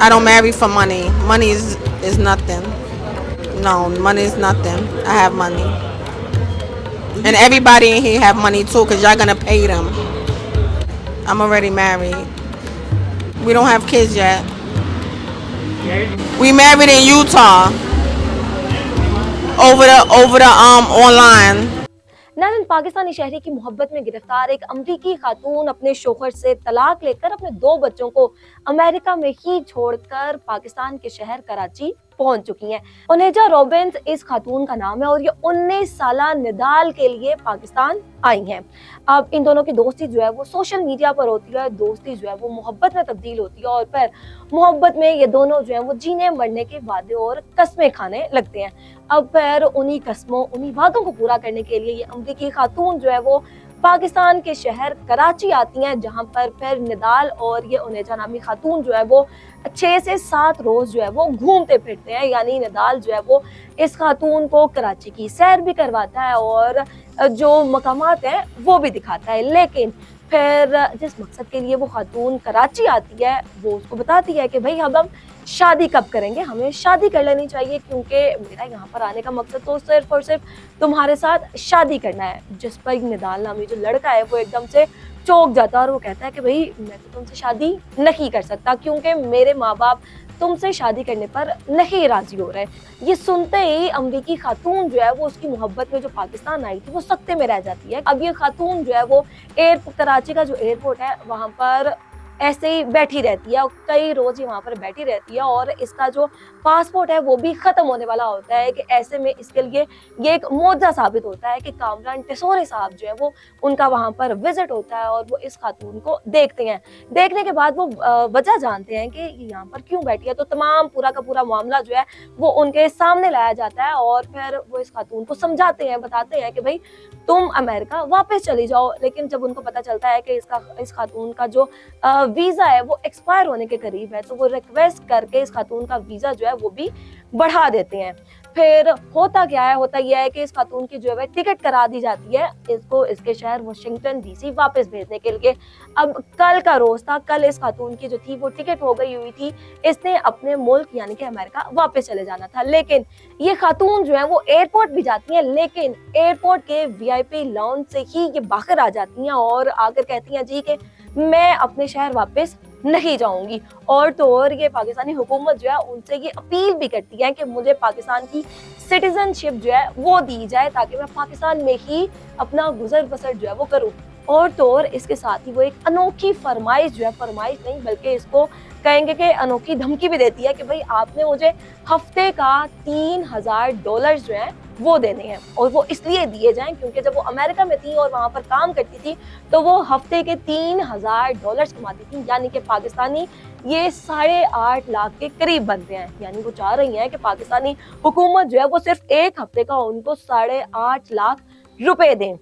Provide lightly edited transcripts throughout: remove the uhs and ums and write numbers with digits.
I don't marry for money. Money is nothing. No, money is nothing. I have money. And everybody in here have money too, because y'all gonna pay them. I'm already married. We don't have kids yet. We married in Utah over the online. नाज़रीन, पाकिस्तानी शहरी की मोहब्बत में गिरफ्तार एक अमरीकी खातून अपने शोहर से तलाक लेकर अपने 2 बच्चों को अमेरिका में ही छोड़कर पाकिस्तान के शहर कराची पहुंच चुकी हैं। ओनेजा रॉबिन्स इस खातून का नाम है और ये 19 साला निदाल के लिए पाकिस्तान आई हैं। अब इन दोनों की दोस्ती जो है वो सोशल मीडिया पर होती है, दोस्ती जो है वो मोहब्बत में तब्दील होती है और फिर मोहब्बत में ये दोनों जो है वो जीने मरने के वादे और कस्में खाने लगते हैं। अब फिर उन्हीं कस्मों, उन्हीं वादों को पूरा करने के लिए ये अमरीकी खातून जो है वो पाकिस्तान के शहर कराची आती हैं, जहां पर फिर निदाल और ये ओनेजा नामी खातून जो है वो 6 से 7 रोज जो है वो घूमते फिरते हैं। यानी निदाल जो है वो इस खातून को कराची की सैर भी करवाता है और जो मकामात हैं वो भी दिखाता है। लेकिन फिर जिस मकसद के लिए वो खातून कराची आती है वो उसको बताती है कि भाई हम शादी कब करेंगे, हमें शादी कर लेनी चाहिए, क्योंकि मेरा यहाँ पर आने का मकसद तो सिर्फ और सिर्फ तुम्हारे साथ शादी करना है। जिस पर निदाल नामी जो लड़का है वो एकदम से चौंक जाता है और वो कहता है कि भाई मैं तो तुमसे शादी नहीं कर सकता, क्योंकि मेरे माँ बाप तुमसे शादी करने पर नहीं राजी हो रहे। ये सुनते ही अमरीकी खातून जो है वो उसकी मोहब्बत में जो पाकिस्तान आई थी वो सख्ते में रह जाती है। अब ये खातून जो है वो कराची का जो एयरपोर्ट है वहां पर ऐसे ही बैठी रहती है, कई रोज ही वहां पर बैठी रहती है और इसका जो पासपोर्ट है वो भी खत्म होने वाला होता है कि ऐसे में इसके लिए ये एक मौजा साबित होता है कि कामरान टिसोरे साहब जो है वो उनका वहां पर विजिट होता है और वो इस खातून को देखते हैं। देखने के बाद वो वजह जानते हैं कि ये यहाँ पर क्यों बैठी है, तो तमाम पूरा का पूरा मामला जो है वो उनके सामने लाया जाता है और फिर वो इस खातून को समझाते हैं, बताते हैं कि भाई तुम अमेरिका वापस चली जाओ। लेकिन जब उनको पता चलता है कि इस खातून का जो वीजा है वो एक्सपायर होने के करीब है, तो वो रिक्वेस्ट करके इस खातून का वीजा जो है वो भी बढ़ा देते हैं। फिर होता क्या है, होता यह है कि इस खातून की जो है टिकट करा दी जाती है इसको इसके शहर वाशिंगटन डीसी वापस भेजने के लिए। अब कल का रोज था, कल इस खातून की जो थी वो टिकट हो गई हुई थी, इसने अपने मुल्क यानी कि अमेरिका वापस चले जाना था। लेकिन ये खातून जो है वो एयरपोर्ट भी जाती है, लेकिन एयरपोर्ट के वीआईपी लाउंज से ही ये बाहर आ जाती हैं और आकर कहती हैं जी कि मैं अपने शहर वापस नहीं जाऊंगी। और तो और ये पाकिस्तानी हुकूमत जो है उनसे ये अपील भी करती है कि मुझे पाकिस्तान की सिटीजनशिप जो है वो दी जाए ताकि मैं पाकिस्तान में ही अपना गुजर बसर जो है वो करूं। और तो और इसके साथ ही वो एक अनोखी फरमाइश जो है, फरमाइश नहीं बल्कि इसको कहेंगे कि अनोखी धमकी भी देती है कि भाई आपने मुझे हफ्ते का $3000 जो है वो देने हैं। और वो इसलिए दिए जाएं क्योंकि जब वो अमेरिका में थी और वहां पर काम करती थी तो वो हफ्ते के $3000 कमाती थी, यानी कि पाकिस्तानी ये 8.5 लाख के करीब बनते हैं। यानी वो चाह रही हैं कि पाकिस्तानी हुकूमत जो है वो सिर्फ एक हफ्ते का उनको 8.5 लाख रुपए दें।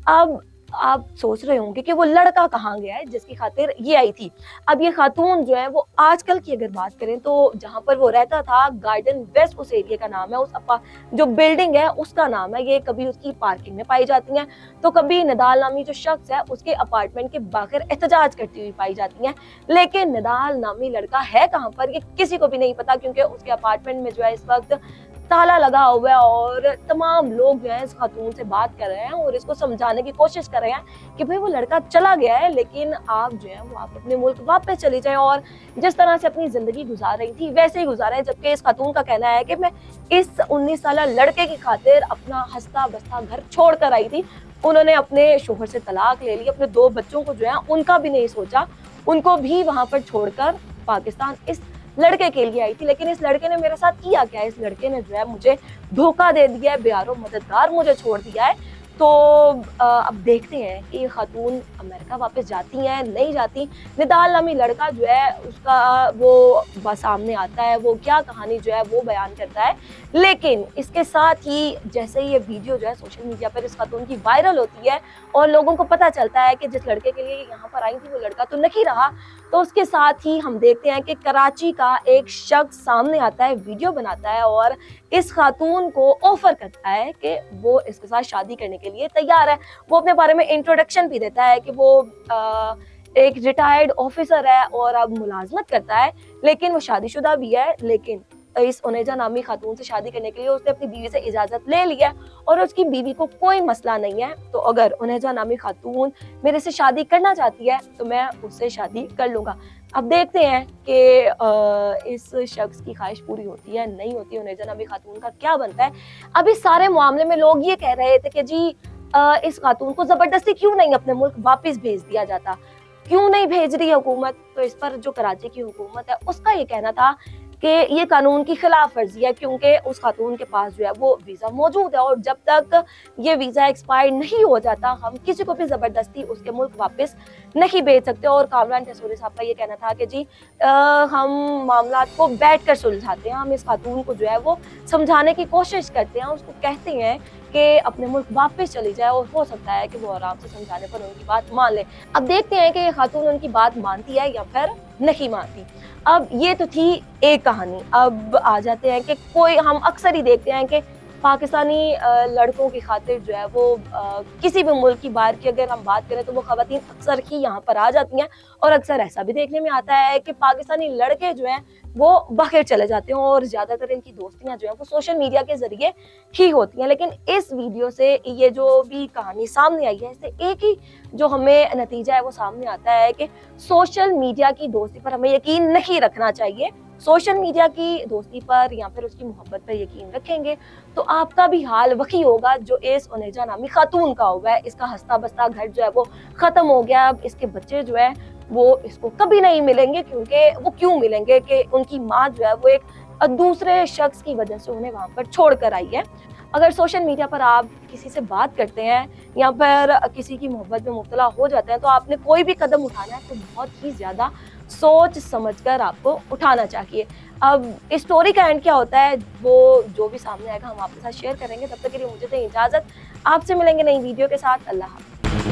अब आप सोच रहे होंगे कि वो लड़का कहाँ गया है जिसकी खातिर ये आई थी। अब ये खातून जो है वो आजकल की अगर बात करें तो जहां पर वो रहता था गार्डन वेस्ट उस एरिया का नाम है, उस जो बिल्डिंग है उसका नाम है। ये कभी उसकी पार्किंग में पाई जाती हैं तो कभी निदाल नामी जो शख्स है उसके अपार्टमेंट के बाहर एहतजाज करती हुई पाई जाती हैं। लेकिन निदाल नामी लड़का है कहाँ पर ये किसी को भी नहीं पता, क्योंकि उसके अपार्टमेंट में जो है इस वक्त ताला लगा हुआ है और तमाम लोग जो है इस खातून से बात कर रहे हैं और इसको समझाने की कोशिश कर रहे हैं कि भाई वो लड़का चला गया है, लेकिन आप जो है वो आप अपने मुल्क वापस चली जाए और जिस तरह से अपनी जिंदगी गुजार रही थी वैसे ही गुजारें। जबकि इस खातून का कहना है कि मैं इस 19 साला लड़के की खातिर अपना हंसता बसता घर छोड़ कर आई थी। उन्होंने अपने शोहर से तलाक ले ली, अपने 2 बच्चों को जो है उनका भी नहीं सोचा, उनको भी वहां पर छोड़कर पाकिस्तान इस लड़के के लिए आई थी। लेकिन इस लड़के ने मेरे साथ किया क्या, इस लड़के ने जो है मुझे धोखा दे दिया है, बेयारो मददगार मुझे छोड़ दिया है। तो अब देखते हैं कि खातून अमेरिका वापस जाती हैं नहीं जाती। निदाल नामी लड़का जो है उसका वो सामने आता है, वो क्या कहानी जो है वो बयान करता है। लेकिन इसके साथ ही जैसे ही ये वीडियो जो है सोशल मीडिया पर इस खातून की वायरल होती है और लोगों को पता चलता है कि जिस लड़के के लिए यहाँ पर आई थी वो लड़का तो नहीं रहा, तो उसके साथ ही हम देखते हैं कि कराची का एक शख्स सामने आता है, वीडियो बनाता है और इस खातून को ऑफर करता है कि वो इसके साथ शादी करने के लिए तैयार है। वो अपने बारे में इंट्रोडक्शन भी देता है कि वो एक रिटायर्ड ऑफिसर है और अब मुलाजमत करता है, लेकिन वो शादीशुदा भी है। लेकिन इस उनेजा नामी खातून से शादी करने के लिए उसने अपनी बीवी से इजाजत ले लिया और उसकी बीवी को कोई मसला नहीं है। तो अगर उनेजा नामी खातून मेरे से शादी करना चाहती है तो मैं उससे शादी कर लूंगा। अब देखते हैं कि इस शख्स की ख्वाहिश पूरी होती है नहीं होती, उनेजा नामी खातून का क्या बनता है। अब इस सारे मामले में लोग ये कह रहे थे कि जी इस खातून को जबरदस्ती क्यों नहीं अपने मुल्क वापस भेज दिया जाता, क्यों नहीं भेज रही है हुकूमत। तो इस पर जो कराची की हुकूमत है उसका ये कहना था कि ये कानून की खिलाफ वर्जी है, क्योंकि उस खातून के पास जो है वो वीजा मौजूद है और जब तक ये वीजा एक्सपायर नहीं हो जाता हम किसी को भी जबरदस्ती उसके मुल्क वापस नहीं भेज सकते। और कामरान टेसोरी साहब का ये कहना था कि जी हम मामला को बैठ कर सुलझाते हैं, हम इस खातून को जो है वो समझाने की कोशिश करते हैं, उसको कहते हैं कि अपने मुल्क वापस चली जाए और हो सकता है कि वो आराम से समझाने पर उनकी बात मान ले। अब देखते हैं कि ये खातून उनकी बात मानती है या फिर नहीं मानती। अब ये तो थी एक कहानी। अब आ जाते हैं कि कोई हम अक्सर ही देखते हैं कि पाकिस्तानी लड़कों की खातिर जो है वो किसी भी मुल्क की बाहर की अगर हम बात करें तो वो खवातीन अक्सर ही यहाँ पर आ जाती हैं और अक्सर ऐसा भी देखने में आता है कि पाकिस्तानी लड़के जो हैं वो बाहर चले जाते हैं और ज़्यादातर इनकी दोस्तियाँ जो हैं वो सोशल मीडिया के ज़रिए ही होती हैं। लेकिन इस वीडियो से ये जो भी कहानी सामने आई है इससे एक ही जो हमें नतीजा है वो सामने आता है कि सोशल मीडिया की दोस्ती पर हमें यकीन नहीं रखना चाहिए। सोशल मीडिया की दोस्ती पर या फिर उसकी मोहब्बत पर यकीन रखेंगे तो आपका भी हाल वही होगा जो इस उनेजा नामी खातून का हुआ है। इसका हंसता बसता घर जो है वो खत्म हो गया। अब इसके बच्चे जो है वो इसको कभी नहीं मिलेंगे, क्योंकि वो क्यों मिलेंगे कि उनकी माँ जो है वो एक दूसरे शख्स की वजह से उन्हें वहां पर छोड़ कर आई है। अगर सोशल मीडिया पर आप किसी से बात करते हैं या फिर किसी की मोहब्बत में मुब्तला हो जाते हैं तो आपने कोई भी कदम उठाना है तो बहुत ही ज़्यादा सोच समझकर आपको उठाना चाहिए। अब इस स्टोरी का एंड क्या होता है वो जो भी सामने आएगा हम आपके साथ शेयर करेंगे। तब तक के लिए मुझे दें इजाज़त, आपसे मिलेंगे नई वीडियो के साथ। अल्लाह हाफ़िज़।